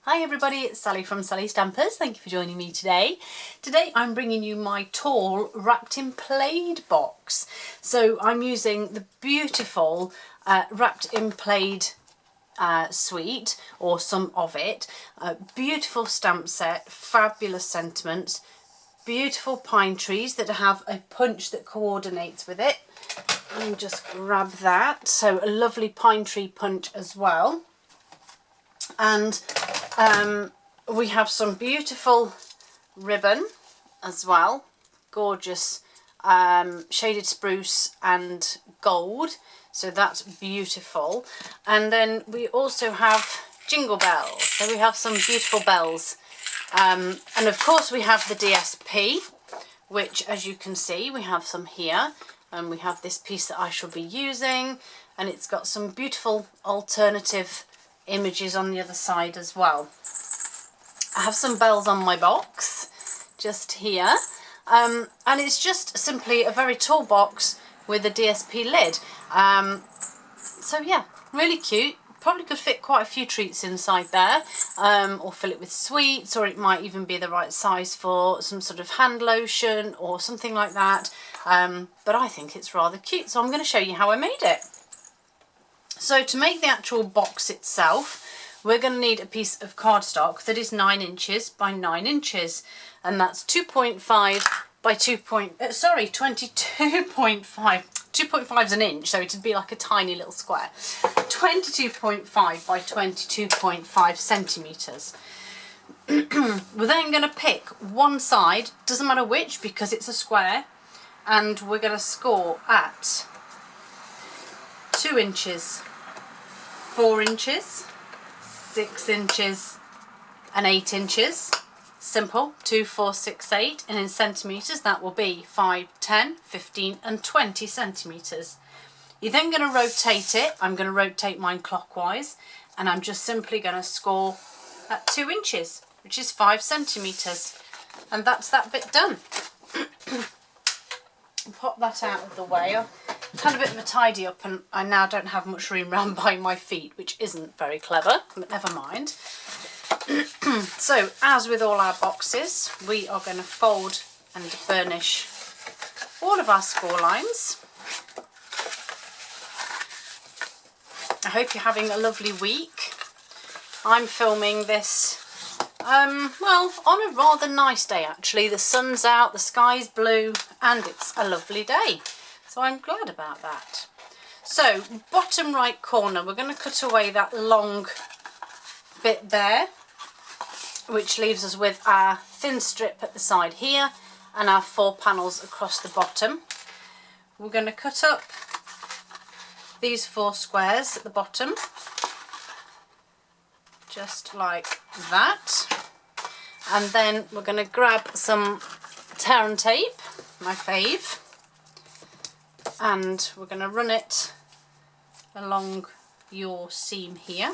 Hi everybody, it's Sally from Sally Stampers. Thank you for joining me today. Today I'm bringing you my tall wrapped in plaid box. So I'm using the beautiful wrapped in plaid suite, or some of it. Beautiful stamp set, fabulous sentiments, beautiful pine trees that have a punch that coordinates with it. Let me just grab that. So a lovely pine tree punch as well. And we have some beautiful ribbon as well, gorgeous shaded spruce and gold, so that's beautiful. And then we also have jingle bells, so we have some beautiful bells, and of course we have the DSP, which as you can see we have some here, and we have this piece that I shall be using, and it's got some beautiful alternative images on the other side as well. I have some bells on my box just here, and it's just simply a very tall box with a DSP lid. So yeah, really cute. Probably could fit quite a few treats inside there, or fill it with sweets, or it might even be the right size for some sort of hand lotion or something like that. But I think it's rather cute, so I'm going to show you how I made it. So to make the actual box itself, we're going to need a piece of cardstock that is 9 inches by 9 inches, and that's 2.5 by 22.5. 2.5 is an inch, so it'd be like a tiny little square. 22.5 by 22.5 centimetres. We're then going to pick one side, doesn't matter which because it's a square, and we're going to score at 2 inches, 4 inches, 6 inches and 8 inches. Simple. 2, 4, 6, 8, and in centimetres that will be 5, 10, 15 and 20 centimetres. You're then going to rotate it. I'm going to rotate mine clockwise, and I'm just simply going to score at 2 inches, which is 5 centimetres, and that's that bit done. Pop that out of the way. I've had a bit of a tidy up and I now don't have much room round by my feet, which isn't very clever, but never mind. So as with all our boxes, we are going to fold and burnish all of our score lines. I hope you're having a lovely week. I'm filming this well, on a rather nice day actually. The sun's out, the sky's blue, and it's a lovely day. So I'm glad about that. So, bottom right corner, we're going to cut away that long bit there, which leaves us with our thin strip at the side here, and our 4 panels across the bottom. We're going to cut up these 4 squares at the bottom, just like that. And then we're going to grab some tear and tape, my fave, and we're going to run it along your seam here.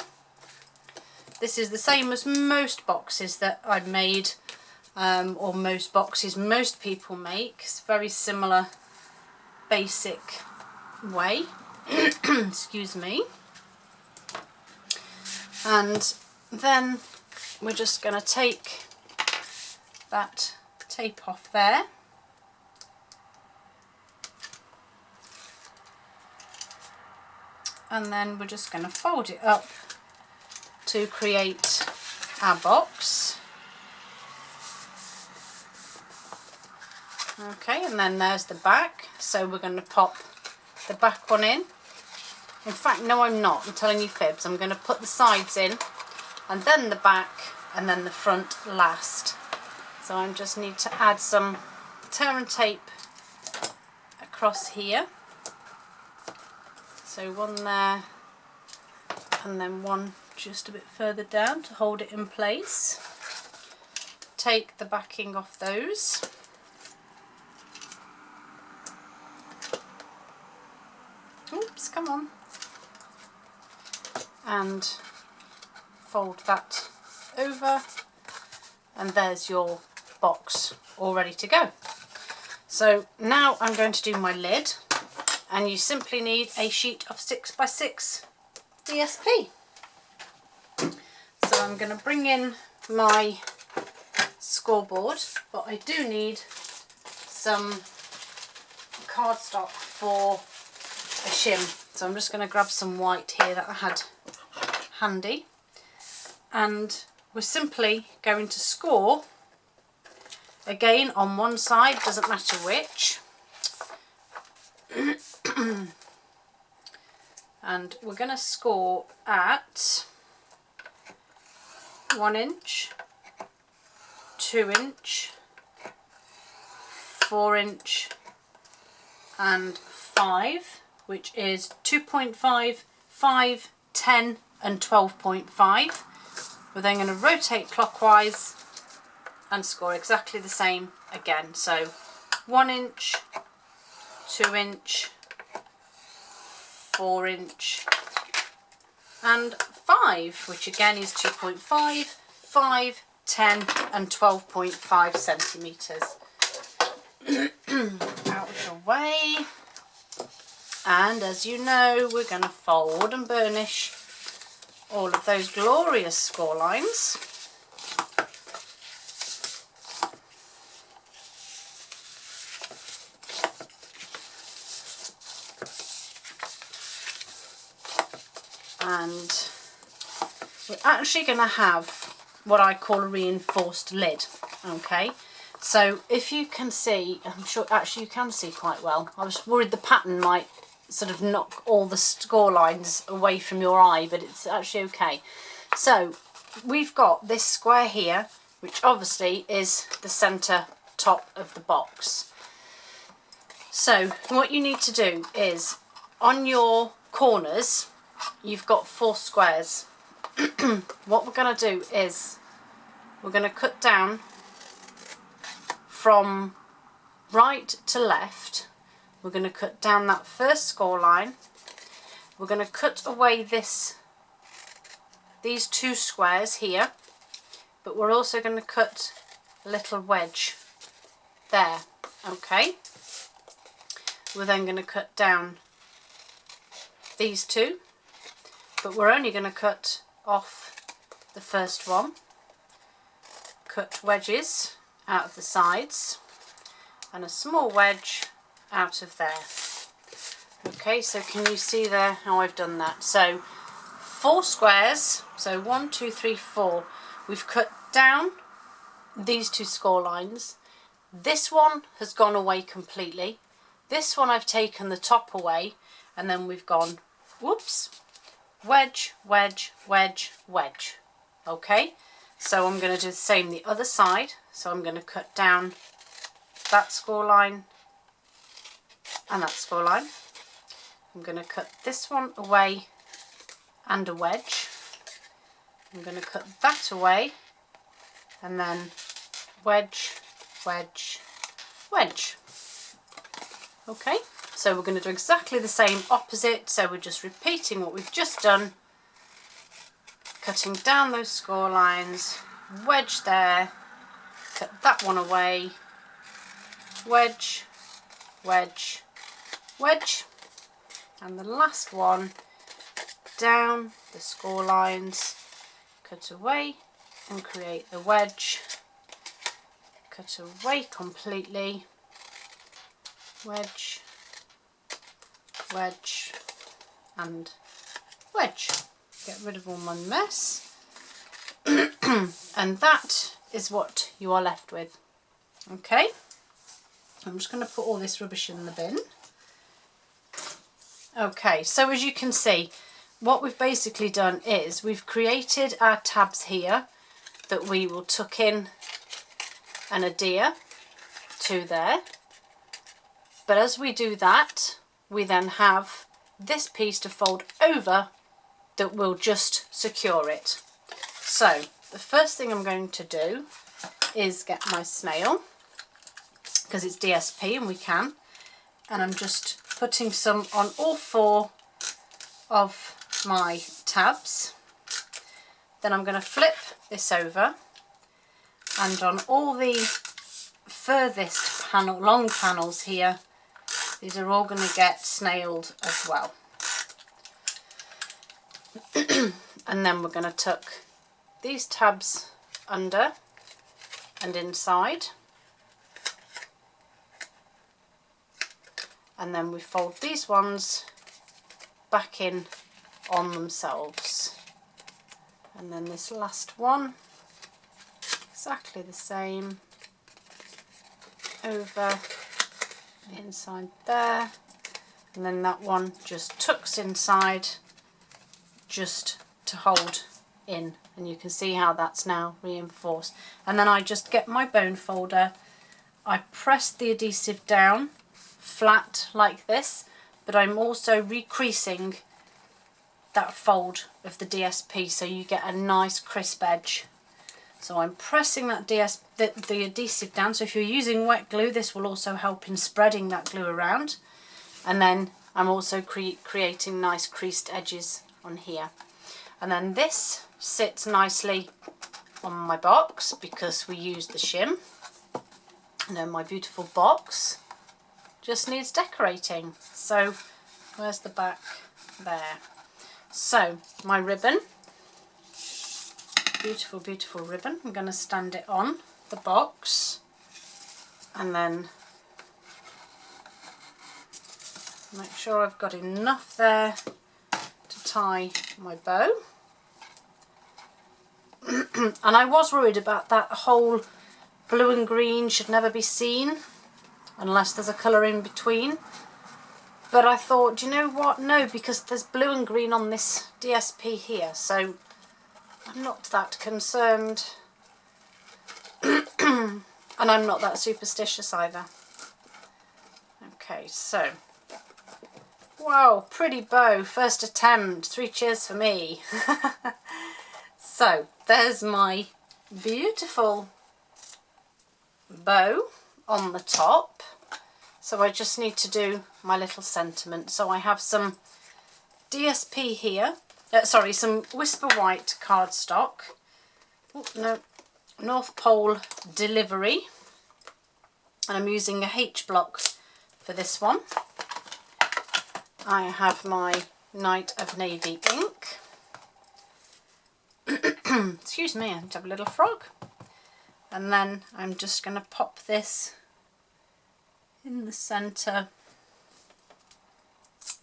This is the same as most boxes that I've made, or most boxes most people make. It's a very similar basic way. Excuse me. And then we're just going to take that tape off there, and then we're just going to fold it up to create our box. Okay, and then there's the back, so we're going to pop the back one in. In fact, no, I'm not, I'm telling you fibs. I'm going to put the sides in, and then the back, and then the front last. So I just need to add some tear and tape across here. So one there, and then one just a bit further down to hold it in place. Take the backing off those. Oops, come on. And fold that over, and there's your box all ready to go. So now I'm going to do my lid, and you simply need a sheet of 6x6 DSP. So I'm going to bring in my scoreboard, but I do need some cardstock for a shim. So I'm just going to grab some white here that I had handy, and we're simply going to score again on one side, doesn't matter which. And we're going to score at 1 inch, 2 inch, 4 inch and 5, which is 2.5, 5, 10 and 12.5. We're then going to rotate clockwise and score exactly the same again. So 1 inch, 2 inch, 4 inch and 5, which again is 2.5, 5, 10 and 12.5 centimetres. Out of the way. And as you know, we're going to fold and burnish all of those glorious score lines. And we're actually going to have what I call a reinforced lid. Okay, so if you can see, I'm sure actually you can see quite well. I was worried the pattern might sort of knock all the score lines away from your eye, but it's actually okay. So we've got this square here, which obviously is the centre top of the box. So what you need to do is, on your corners you've got 4 squares. What we're going to do is we're going to cut down from right to left. We're going to cut down that first score line. We're going to cut away these 2 squares here, but we're also going to cut a little wedge there. Okay, we're then going to cut down these 2, but we're only going to cut off the first one. Cut wedges out of the sides and a small wedge out of there. Okay, so can you see there how I've done that? So 4 squares, so 1, 2, 3, 4. We've cut down these 2 score lines. This one has gone away completely. This one I've taken the top away, and then we've gone, whoops, wedge, wedge, wedge, wedge. Okay, so I'm going to do the same the other side. So I'm going to cut down that score line and that score line. I'm going to cut this one away and a wedge. I'm going to cut that away and then wedge, wedge, wedge. Okay, so we're going to do exactly the same opposite, so we're just repeating what we've just done, cutting down those score lines, wedge there, cut that one away, wedge, wedge, wedge, and the last one down the score lines, cut away and create the wedge, cut away completely, wedge, wedge and wedge. Get rid of all my mess. And that is what you are left with. Okay, I'm just going to put all this rubbish in the bin. Okay, so as you can see, what we've basically done is we've created our tabs here that we will tuck in and adhere to there. But as we do that, we then have this piece to fold over that will just secure it. So the first thing I'm going to do is get my snail, because it's DSP and we can, and I'm just putting some on all 4 of my tabs. Then I'm going to flip this over, and on all the furthest long panels here, these are all going to get snailed as well. And then we're going to tuck these tabs under and inside, and then we fold these ones back in on themselves, and then this last one exactly the same, over inside there, and then that one just tucks inside just to hold in, and you can see how that's now reinforced. And then I just get my bone folder, I press the adhesive down flat like this, but I'm also recreasing that fold of the DSP so you get a nice crisp edge. So I'm pressing that the adhesive down, so if you're using wet glue this will also help in spreading that glue around, and then I'm also creating nice creased edges on here. And then this sits nicely on my box because we used the shim, and then my beautiful box just needs decorating. So where's the back? There. So my ribbon, beautiful, beautiful ribbon. I'm going to stand it on the box and then make sure I've got enough there to tie my bow. And I was worried about that whole blue and green should never be seen unless there's a colour in between. But I thought, you know what? No, because there's blue and green on this DSP here, so I'm not that concerned. And I'm not that superstitious either. Okay, so, wow, pretty bow, first attempt, 3 cheers for me. So, there's my beautiful bow on the top. So I just need to do my little sentiment. So I have some DSP here, some Whisper White cardstock. Oh, no, North Pole Delivery. And I'm using a H block for this one. I have my Night of Navy ink. Excuse me, I have to have a little frog. And then I'm just going to pop this in the centre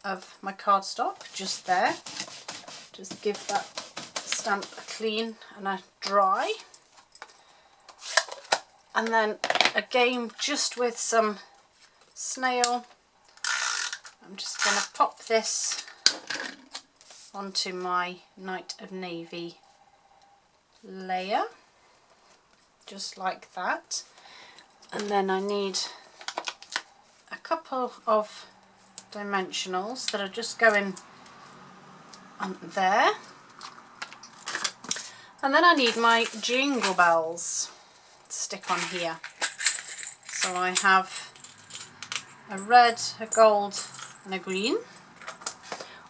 of my cardstock, just there. Just give that stamp a clean and a dry. And then again, just with some snail, I'm just going to pop this onto my Night of Navy layer, just like that. And then I need a couple of dimensionals that are just going on there. And then I need my jingle bells to stick on here. So I have a red, a gold and a green,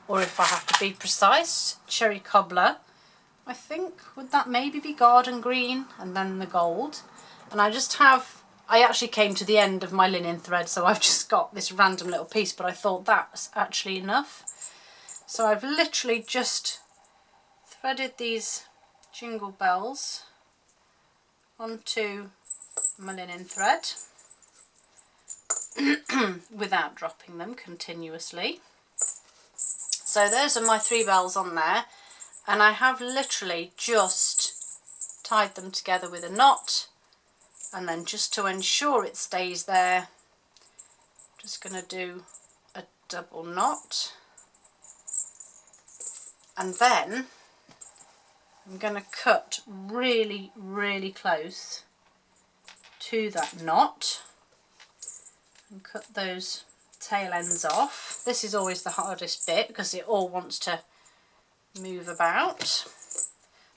or if I have to be precise, cherry cobbler. I think, would that maybe be garden green, and then the gold. And I just have, I actually came to the end of my linen thread, so I've just got this random little piece, but I thought that's actually enough. So I've literally just threaded these jingle bells onto my linen thread without dropping them continuously. So those are my 3 bells on there, and I have literally just tied them together with a knot, and then just to ensure it stays there, I'm just going to do a double knot, and then I'm going to cut really, really close to that knot and cut those tail ends off. This is always the hardest bit because it all wants to move about.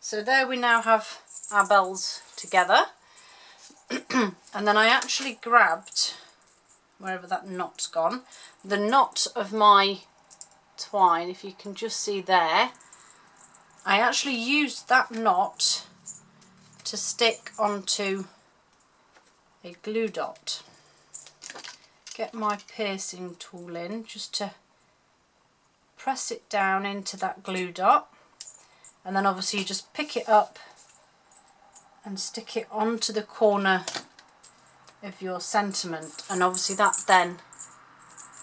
So there we now have our bells together. And then I actually grabbed, wherever that knot's gone, the knot of my twine, if you can just see there. I actually used that knot to stick onto a glue dot. Get my piercing tool in just to press it down into that glue dot, and then obviously you just pick it up and stick it onto the corner of your sentiment, and obviously that then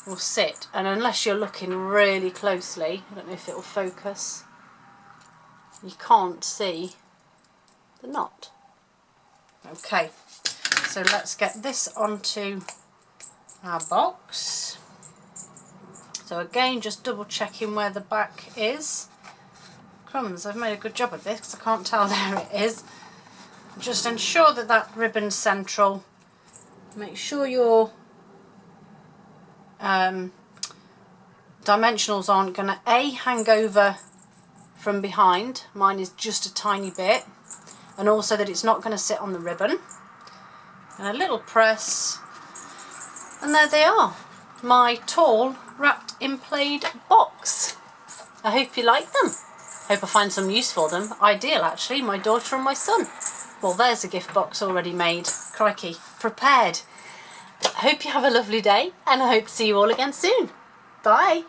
will sit, and unless you're looking really closely, I don't know if it will focus, you can't see the knot. Okay, so let's get this onto our box. So again, just double checking where the back is. Crumbs, I've made a good job of this because I can't tell there it is. Just ensure that that ribbon's central. Make sure your dimensionals aren't going to hang over from behind. Mine is just a tiny bit. And also that it's not going to sit on the ribbon. And a little press. And there they are. My tall wrapped in plaid box. I hope you like them. Hope I find some use for them. Ideal actually, my daughter and my son. Well, there's a gift box already made. Crikey, prepared. Hope you have a lovely day, and I hope to see you all again soon. Bye.